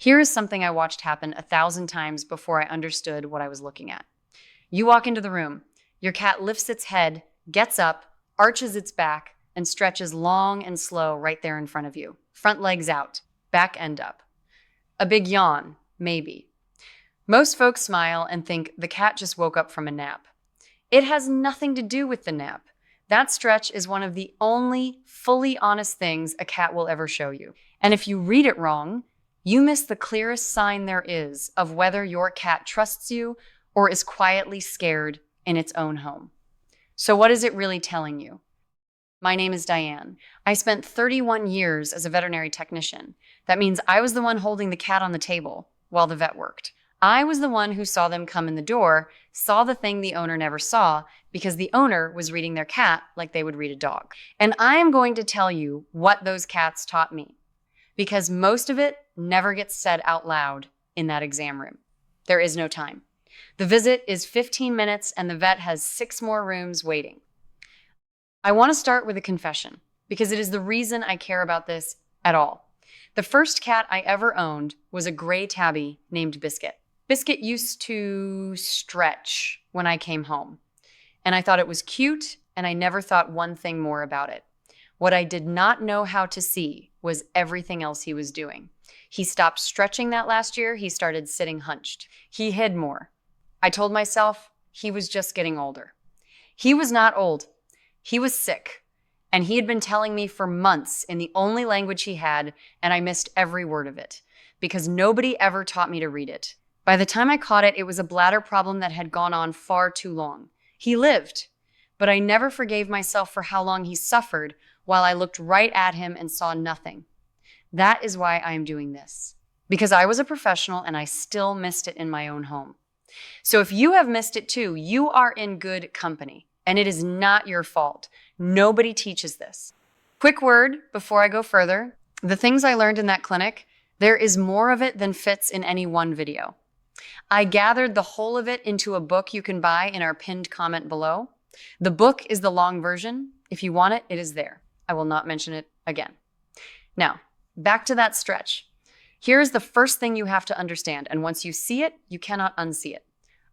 Here is something I watched happen 1,000 times before I understood what I was looking at. You walk into the room. Your cat lifts its head, gets up, arches its back, and stretches long and slow right there in front of you. Front legs out, back end up. A big yawn, maybe. Most folks smile and think the cat just woke up from a nap. It has nothing to do with the nap. That stretch is one of the only fully honest things a cat will ever show you. And if you read it wrong, you miss the clearest sign there is of whether your cat trusts you or is quietly scared in its own home. So what is it really telling you? My name is Diane. I spent 31 years as a veterinary technician. That means I was the one holding the cat on the table while the vet worked. I was the one who saw them come in the door, saw the thing the owner never saw because the owner was reading their cat like they would read a dog. And I am going to tell you what those cats taught me, because most of it never gets said out loud in that exam room. There is no time. The visit is 15 minutes and the vet has 6 more rooms waiting. I want to start with a confession because it is the reason I care about this at all. The first cat I ever owned was a gray tabby named Biscuit. Biscuit used to stretch when I came home, and I thought it was cute, and I never thought one thing more about it. What I did not know how to see was everything else he was doing. He stopped stretching that last year. He started sitting hunched. He hid more. I told myself he was just getting older. He was not old. He was sick, and he had been telling me for months in the only language he had, and I missed every word of it because nobody ever taught me to read it. By the time I caught it, it was a bladder problem that had gone on far too long. He lived, but I never forgave myself for how long he suffered while I looked right at him and saw nothing. That is why I am doing this, because I was a professional and I still missed it in my own home. So if you have missed it too, you are in good company, and it is not your fault. Nobody teaches this. Quick word before I go further. The things I learned in that clinic, there is more of it than fits in any one video. I gathered the whole of it into a book you can buy in our pinned comment below. The book is the long version. If you want it, it is there. I will not mention it again. Now, back to that stretch. Here's the first thing you have to understand, and once you see it, you cannot unsee it.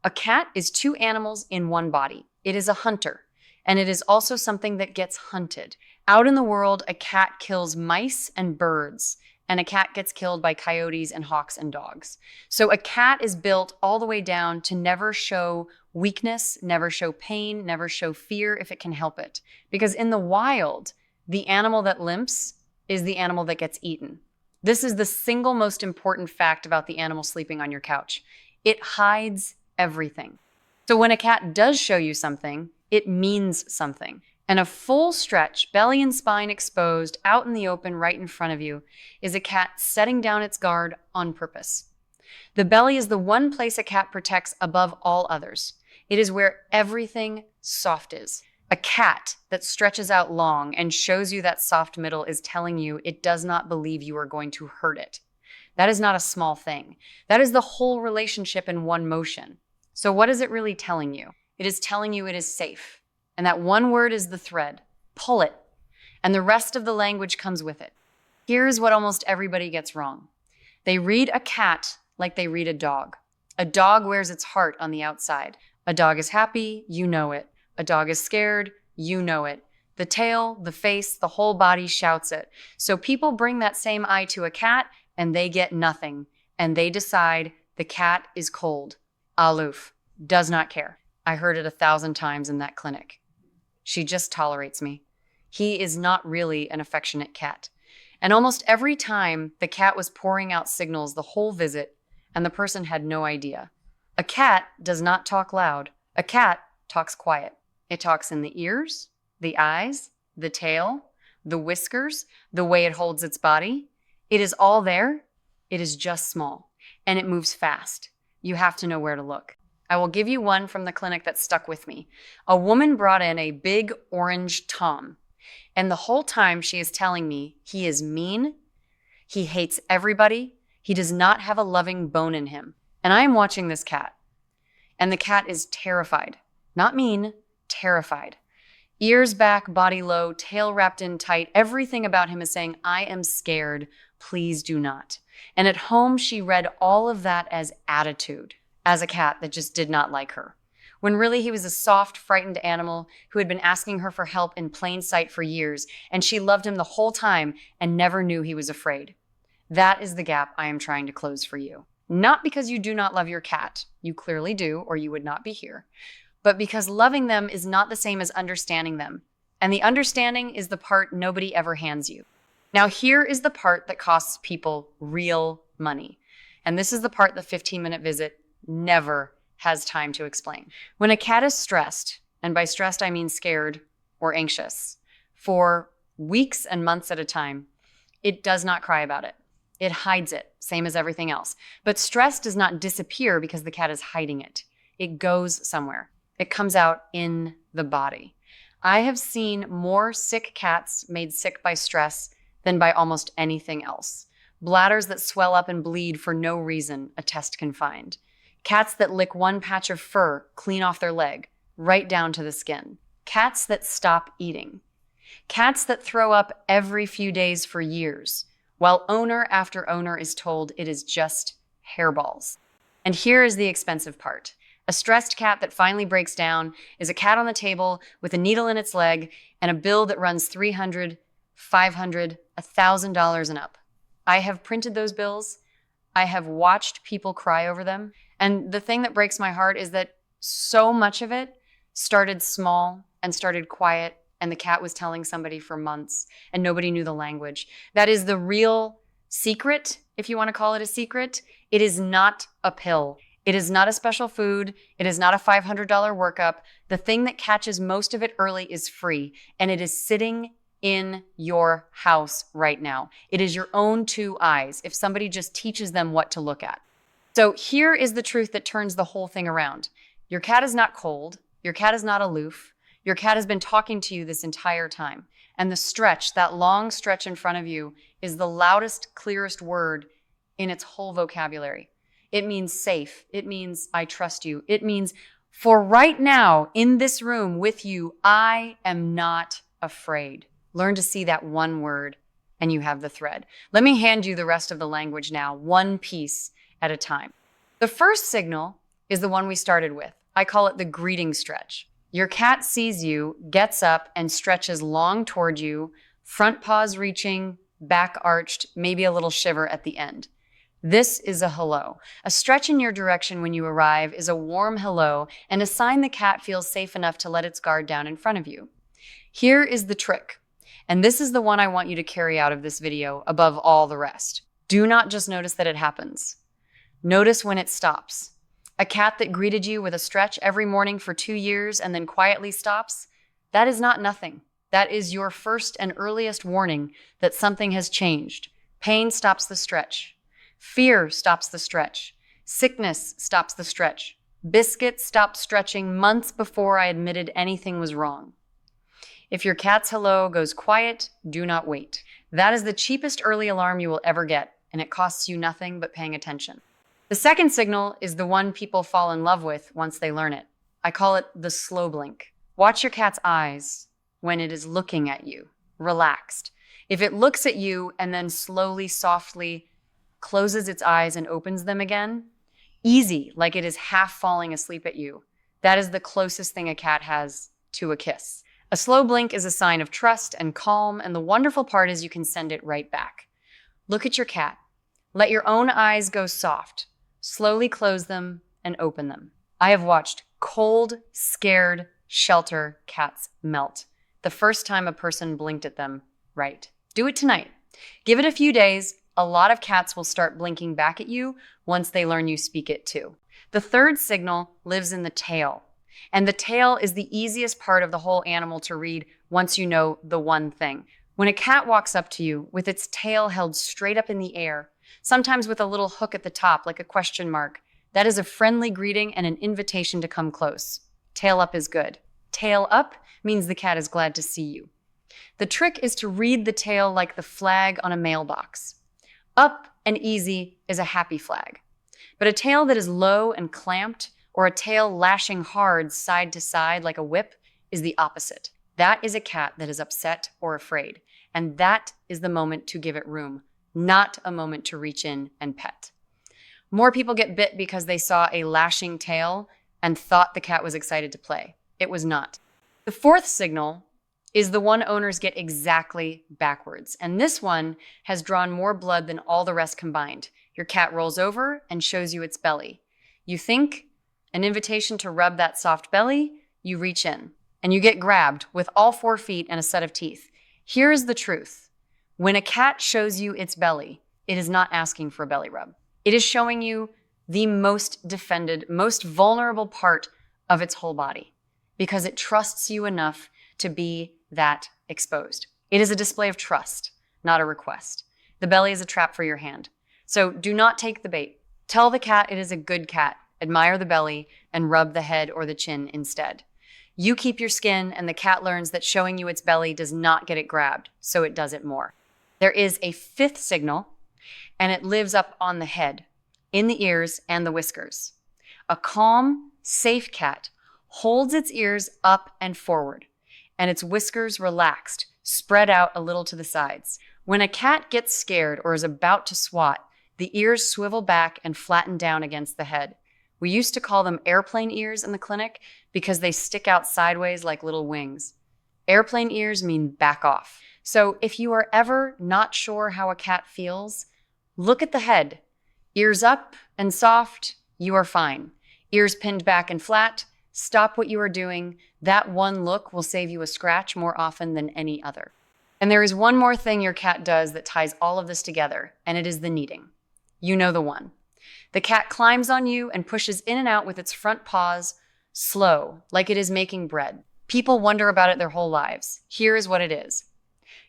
A cat is 2 animals in one body. It is a hunter, and it is also something that gets hunted. Out in the world, a cat kills mice and birds, and a cat gets killed by coyotes and hawks and dogs. So a cat is built all the way down to never show weakness, never show pain, never show fear if it can help it. Because in the wild, the animal that limps is the animal that gets eaten. This is the single most important fact about the animal sleeping on your couch. It hides everything. So when a cat does show you something, it means something. And a full stretch, belly and spine exposed, out in the open right in front of you, is a cat setting down its guard on purpose. The belly is the one place a cat protects above all others. It is where everything soft is. A cat that stretches out long and shows you that soft middle is telling you it does not believe you are going to hurt it. That is not a small thing. That is the whole relationship in one motion. So what is it really telling you? It is telling you it is safe. And that one word is the thread. Pull it. And the rest of the language comes with it. Here's what almost everybody gets wrong. They read a cat like they read a dog. A dog wears its heart on the outside. A dog is happy, you know it. A dog is scared, you know it. The tail, the face, the whole body shouts it. So people bring that same eye to a cat and they get nothing. And they decide the cat is cold, aloof, does not care. I heard it 1,000 times in that clinic. She just tolerates me. He is not really an affectionate cat. And almost every time, the cat was pouring out signals the whole visit, and the person had no idea. A cat does not talk loud. A cat talks quiet. It talks in the ears, the eyes, the tail, the whiskers, the way it holds its body. It is all there. It is just small, and it moves fast. You have to know where to look. I will give you one from the clinic that stuck with me. A woman brought in a big orange Tom, and the whole time she is telling me he is mean, he hates everybody, he does not have a loving bone in him. And I am watching this cat, and the cat is terrified. Not mean, terrified. Ears back, body low, tail wrapped in tight. Everything about him is saying, I am scared. Please do not. And at home, she read all of that as attitude, as a cat that just did not like her, when really he was a soft, frightened animal who had been asking her for help in plain sight for years, and she loved him the whole time and never knew he was afraid. That is the gap I am trying to close for you. Not because you do not love your cat, you clearly do, or you would not be here, but because loving them is not the same as understanding them. And the understanding is the part nobody ever hands you. Now, here is the part that costs people real money. And this is the part the 15-minute visit never has time to explain. When a cat is stressed, and by stressed I mean scared or anxious, for weeks and months at a time, it does not cry about it. It hides it, same as everything else. But stress does not disappear because the cat is hiding it. It goes somewhere. It comes out in the body. I have seen more sick cats made sick by stress than by almost anything else. Bladders that swell up and bleed for no reason, a test can find. Cats that lick one patch of fur clean off their leg, right down to the skin. Cats that stop eating. Cats that throw up every few days for years, while owner after owner is told it is just hairballs. And here is the expensive part. A stressed cat that finally breaks down is a cat on the table with a needle in its leg and a bill that runs $300, $500, $1,000 and up. I have printed those bills. I have watched people cry over them. And the thing that breaks my heart is that so much of it started small and started quiet, and the cat was telling somebody for months and nobody knew the language. That is the real secret, if you want to call it a secret. It is not a pill. It is not a special food. It is not a $500 workup. The thing that catches most of it early is free, and it is sitting in your house right now. It is your own two eyes if somebody just teaches them what to look at. So here is the truth that turns the whole thing around. Your cat is not cold. Your cat is not aloof. Your cat has been talking to you this entire time. And the stretch, that long stretch in front of you, is the loudest, clearest word in its whole vocabulary. It means safe. It means I trust you. It means for right now in this room with you, I am not afraid. Learn to see that one word and you have the thread. Let me hand you the rest of the language now, one piece at a time. The first signal is the one we started with. I call it the greeting stretch. Your cat sees you, gets up, and stretches long toward you, front paws reaching, back arched, maybe a little shiver at the end. This is a hello. A stretch in your direction when you arrive is a warm hello and a sign the cat feels safe enough to let its guard down in front of you. Here is the trick, and this is the one I want you to carry out of this video above all the rest. Do not just notice that it happens. Notice when it stops. A cat that greeted you with a stretch every morning for 2 years and then quietly stops, that is not nothing. That is your first and earliest warning that something has changed. Pain stops the stretch. Fear stops the stretch. Sickness stops the stretch. Biscuit stopped stretching months before I admitted anything was wrong. If your cat's hello goes quiet, do not wait. That is the cheapest early alarm you will ever get, and it costs you nothing but paying attention. The second signal is the one people fall in love with once they learn it. I call it the slow blink. Watch your cat's eyes when it is looking at you, relaxed. If it looks at you and then slowly, softly closes its eyes and opens them again, easy, like it is half falling asleep at you, that is the closest thing a cat has to a kiss. A slow blink is a sign of trust and calm, and the wonderful part is you can send it right back. Look at your cat. Let your own eyes go soft. Slowly close them and open them. I have watched cold, scared, shelter cats melt the first time a person blinked at them right. Do it tonight. Give it a few days. A lot of cats will start blinking back at you once they learn you speak it too. The third signal lives in the tail. And the tail is the easiest part of the whole animal to read once you know the one thing. When a cat walks up to you with its tail held straight up in the air, sometimes with a little hook at the top like a question mark, that is a friendly greeting and an invitation to come close. Tail up is good. Tail up means the cat is glad to see you. The trick is to read the tail like the flag on a mailbox. Up and easy is a happy flag. But a tail that is low and clamped, or a tail lashing hard side to side like a whip, is the opposite. That is a cat that is upset or afraid, and that is the moment to give it room. not a moment to reach in and pet. More people get bit because they saw a lashing tail and thought the cat was excited to play. It was not. The fourth signal is the one owners get exactly backwards. And this one has drawn more blood than all the rest combined. Your cat rolls over and shows you its belly. You think an invitation to rub that soft belly, you reach in and you get grabbed with all 4 feet and a set of teeth. Here is the truth. When a cat shows you its belly, it is not asking for a belly rub. It is showing you the most defended, most vulnerable part of its whole body because it trusts you enough to be that exposed. It is a display of trust, not a request. The belly is a trap for your hand. So do not take the bait. Tell the cat it is a good cat. Admire the belly and rub the head or the chin instead. You keep your skin and the cat learns that showing you its belly does not get it grabbed, so it does it more. There is a 5th signal, and it lives up on the head, in the ears and the whiskers. A calm, safe cat holds its ears up and forward, and its whiskers relaxed, spread out a little to the sides. When a cat gets scared or is about to swat, the ears swivel back and flatten down against the head. We used to call them airplane ears in the clinic because they stick out sideways like little wings. Airplane ears mean back off. So if you are ever not sure how a cat feels, look at the head. Ears up and soft, you are fine. Ears pinned back and flat, stop what you are doing. That one look will save you a scratch more often than any other. And there is one more thing your cat does that ties all of this together, and it is the kneading. You know the one. The cat climbs on you and pushes in and out with its front paws, slow, like it is making bread. People wonder about it their whole lives. Here is what it is.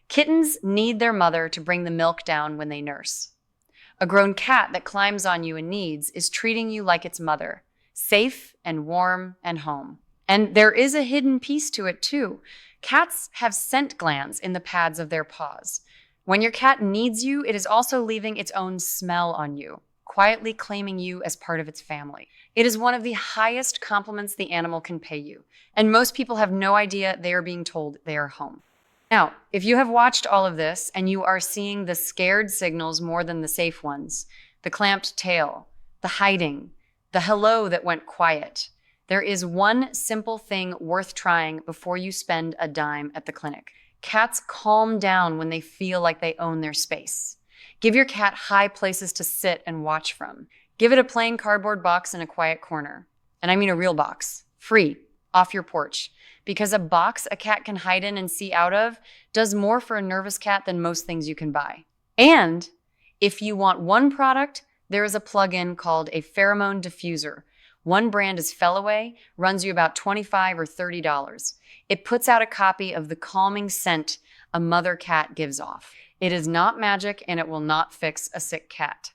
Kittens need their mother to bring the milk down when they nurse. A grown cat that climbs on you and kneads is treating you like its mother, safe and warm and home. And there is a hidden piece to it too. Cats have scent glands in the pads of their paws. When your cat needs you, it is also leaving its own smell on you, quietly claiming you as part of its family. It is one of the highest compliments the animal can pay you, and most people have no idea they are being told they are home. Now, if you have watched all of this and you are seeing the scared signals more than the safe ones, the clamped tail, the hiding, the hello that went quiet, there is one simple thing worth trying before you spend a dime at the clinic. Cats calm down when they feel like they own their space. Give your cat high places to sit and watch from. Give it a plain cardboard box in a quiet corner. And I mean a real box, free, off your porch. Because a box a cat can hide in and see out of does more for a nervous cat than most things you can buy. And if you want one product, there is a plug-in called a pheromone diffuser. One brand is Fellaway, runs you about $25 or $30. It puts out a copy of the calming scent a mother cat gives off. It is not magic and it will not fix a sick cat.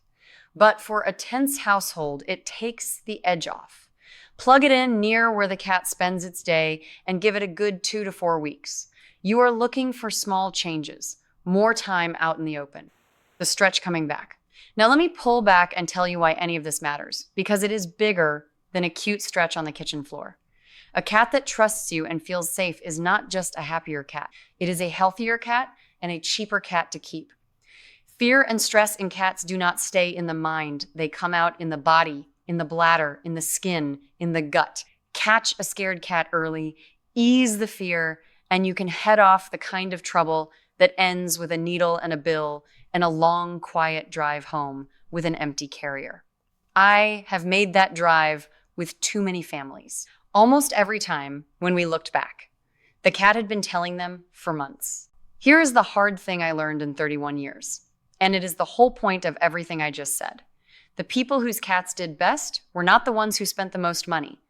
But for a tense household, it takes the edge off. Plug it in near where the cat spends its day and give it a good 2 to 4 weeks. You are looking for small changes, more time out in the open. The stretch coming back. Now let me pull back and tell you why any of this matters, because it is bigger than a cute stretch on the kitchen floor. A cat that trusts you and feels safe is not just a happier cat. It is a healthier cat and a cheaper cat to keep. Fear and stress in cats do not stay in the mind. They come out in the body, in the bladder, in the skin, in the gut. Catch a scared cat early, ease the fear, and you can head off the kind of trouble that ends with a needle and a bill and a long, quiet drive home with an empty carrier. I have made that drive with too many families. Almost every time when we looked back, the cat had been telling them for months. Here is the hard thing I learned in 31 years, and it is the whole point of everything I just said. The people whose cats did best were not the ones who spent the most money.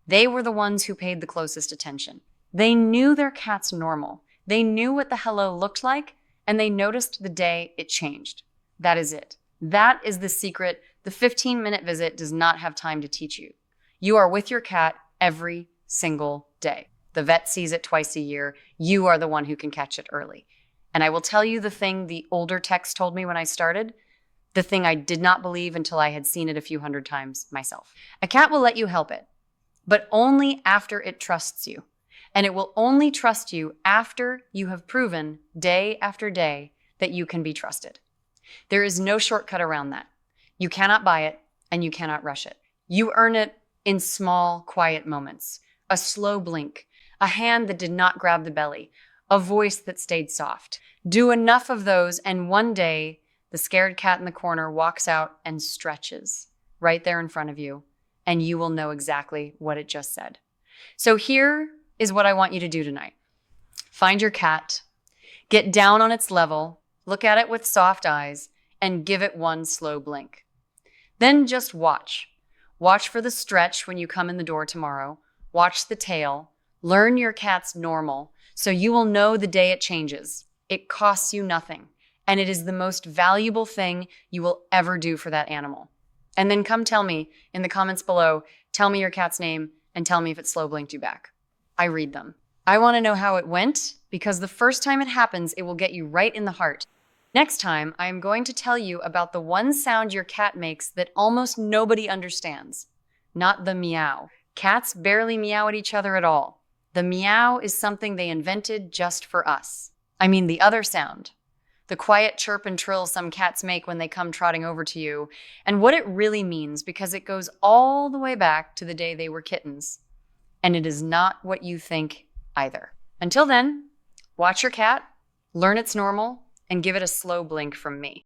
They were the ones who paid the closest attention. They knew their cat's normal. They knew what the hello looked like, and they noticed the day it changed. That is it. That is the secret the 15-minute visit does not have time to teach you. You are with your cat every single day. The vet sees it twice a year. You are the one who can catch it early. And I will tell you the thing the older techs told me when I started, the thing I did not believe until I had seen it a few hundred times myself. A cat will let you help it, but only after it trusts you. And it will only trust you after you have proven day after day that you can be trusted. There is no shortcut around that. You cannot buy it and you cannot rush it. You earn it in small, quiet moments. A slow blink, a hand that did not grab the belly, a voice that stayed soft. Do enough of those, and one day, the scared cat in the corner walks out and stretches right there in front of you, and you will know exactly what it just said. So here is what I want you to do tonight. Find your cat, get down on its level, look at it with soft eyes, and give it one slow blink. Then just watch. Watch for the stretch when you come in the door tomorrow. Watch the tail. Learn your cat's normal so you will know the day it changes. It costs you nothing, and it is the most valuable thing you will ever do for that animal. And then come tell me in the comments below, tell me your cat's name and tell me if it slow blinked you back. I read them. I want to know how it went because the first time it happens, it will get you right in the heart. Next time, I am going to tell you about the one sound your cat makes that almost nobody understands. Not the meow. Cats barely meow at each other at all. The meow is something they invented just for us. I mean the other sound. The quiet chirp and trill some cats make when they come trotting over to you, and what it really means because it goes all the way back to the day they were kittens. And it is not what you think either. Until then, watch your cat, learn its normal, and give it a slow blink from me.